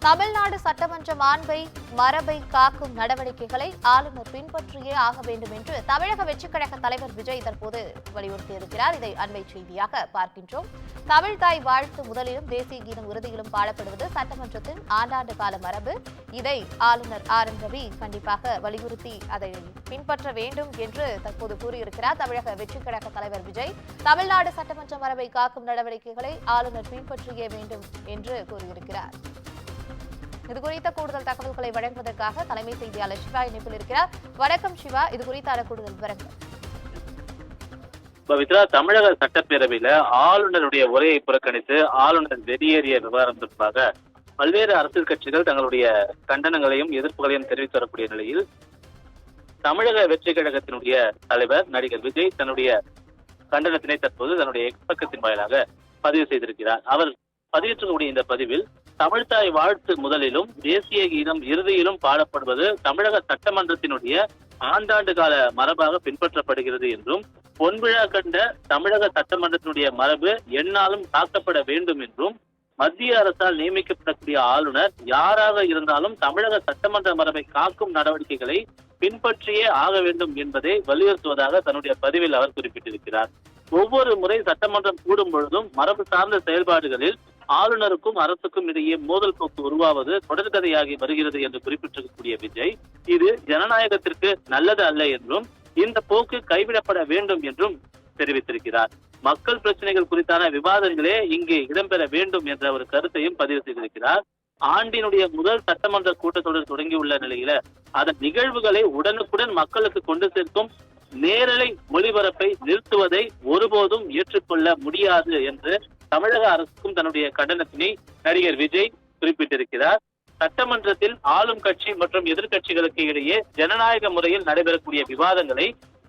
தமிழ்நாடு சட்டமன்ற மாண்பை மரபை காக்கும் நடவடிக்கைகளை ஆளுநர் பின்பற்றியே ஆக வேண்டும் என்று தமிழக வெற்றிக் கழக தலைவர் விஜய் தற்போது வலியுறுத்தியிருக்கிறார். இதை அண்மை செய்தியாக பார்க்கின்றோம். தமிழ்தாய் வாழ்த்து முதலிலும் தேசிய கீதம் இறுதியிலும் பாடப்படுவது சட்டமன்றத்தின் ஆண்டாண்டு கால மரபு. இதை ஆளுநர் RN ரவி கண்டிப்பாக வலியுறுத்தி அதை பின்பற்ற வேண்டும் என்று தற்போது கூறியிருக்கிறார். தமிழக வெற்றிக் கழக தலைவர் விஜய் தமிழ்நாடு சட்டமன்ற மரபை காக்கும் நடவடிக்கைகளை ஆளுநர் பின்பற்றியே வேண்டும் என்று கூறியிருக்கிறார். இதுகுறித்த கூடுதல் தகவல்களை வழங்குவதற்காக தலைமை செய்தியாளர் சிவா இணைப்பில் இருக்கிறார். வணக்கம் சிவா, இது குறித்தான கூடுதல் விவரங்கள். பவித்ரா, தமிழக சட்டப்பேரவையில ஆளுநருடைய உரையை புறக்கணித்து ஆளுநர் வெளியேறிய விவகாரம் தொடர்பாக பல்வேறு அரசியல் கட்சிகள் தங்களுடைய கண்டனங்களையும் எதிர்ப்புகளையும் தெரிவித்து வரக்கூடிய நிலையில் தமிழக வெற்றி கழகத்தினுடைய தலைவர் நடிகர் விஜய் தன்னுடைய கண்டனத்தினை தற்போது தன்னுடைய எக்ஸ் பக்கத்தின் வாயிலாக பதிவு செய்திருக்கிறார். அவர் பதிவேற்றக்கூடிய இந்த பதிவில் தமிழ்தாய் வாழ்த்து முதலிலும் தேசிய கீதம் இறுதியிலும் பாடப்படுவது தமிழக சட்டமன்றத்தினுடைய ஆண்டாண்டு கால மரபாக பின்பற்றப்படுகிறது என்றும் பொன்விழா கண்ட தமிழக சட்டமன்றத்தினுடைய மரபு எந்நாளும் காக்கப்பட வேண்டும் என்றும் மத்திய அரசால் நியமிக்கப்படக்கூடிய ஆளுநர் யாராக இருந்தாலும் தமிழக சட்டமன்ற மரபை காக்கும் நடவடிக்கைகளை பின்பற்றியே ஆக வேண்டும் என்பதை வலியுறுத்துவதாக தன்னுடைய பதிவில் அவர் குறிப்பிட்டிருக்கிறார். ஒவ்வொரு முறை சட்டமன்றம் கூடும் பொழுதும் மரபு சார்ந்த செயல்பாடுகளில் ஆளுநருக்கும் அரசுக்கும் இடையே மோதல் போக்கு உருவாவது தொடர்கதையாகி வருகிறது என்று குறிப்பிட்டிருக்கக்கூடிய விஜய் இது ஜனநாயகத்திற்கு நல்லது அல்ல என்றும் இந்த போக்கு கைவிடப்பட வேண்டும் என்றும் தெரிவித்திருக்கிறார். மக்கள் பிரச்சனைகள் குறித்தான விவாதங்களே இங்கே இடம்பெற வேண்டும் என்ற ஒரு கருத்தையும் பதிவு செய்திருக்கிறார். ஆண்டினுடைய முதல் சட்டமன்ற கூட்டத்தொடர் தொடங்கியுள்ள நிலையில அதன் நிகழ்வுகளை உடனுக்குடன் மக்களுக்கு கொண்டு சேர்க்கும் நேரலை ஒளிபரப்பை நிறுத்துவதை ஒருபோதும் ஏற்றுக்கொள்ள முடியாது என்று தமிழக அரசுக்கும் தன்னுடைய கண்டனத்தினை நடிகர் விஜய் குறிப்பிட்டிருக்கிறார். சட்டமன்றத்தில் ஆளும் கட்சி மற்றும் எதிர்கட்சிகளுக்கு இடையே ஜனநாயக முறையில் நடைபெறக்கூடிய விவாதங்களை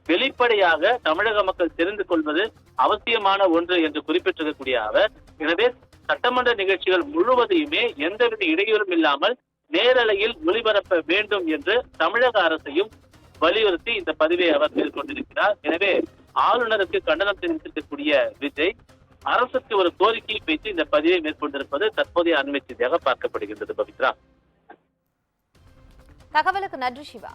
வெளிப்படையாக தமிழக மக்கள் தெரிந்து கொள்வது அவசியமான ஒன்று என்று குறிப்பிட்டிருக்கக்கூடிய அவர், எனவே சட்டமன்ற நிகழ்ச்சிகள் முழுவதையுமே எந்தவித இடையூறும் இல்லாமல் நேரலையில் ஒளிபரப்ப வேண்டும் என்று தமிழக அரசையும் வலியுறுத்தி இந்த பதிவை அவர் மேற்கொண்டிருக்கிறார். எனவே ஆளுநருக்கு கண்டனம் தெரிவித்திருக்கக்கூடிய விஜய் அரசுக்கு ஒரு கோரிக்கையை வைத்து இந்த பதிவை மேற்கொண்டிருப்பது தற்போதைய அண்மை செய்தியாக பார்க்கப்படுகின்றது. பவித்ரா, தகவலுக்கு நன்றி சிவா.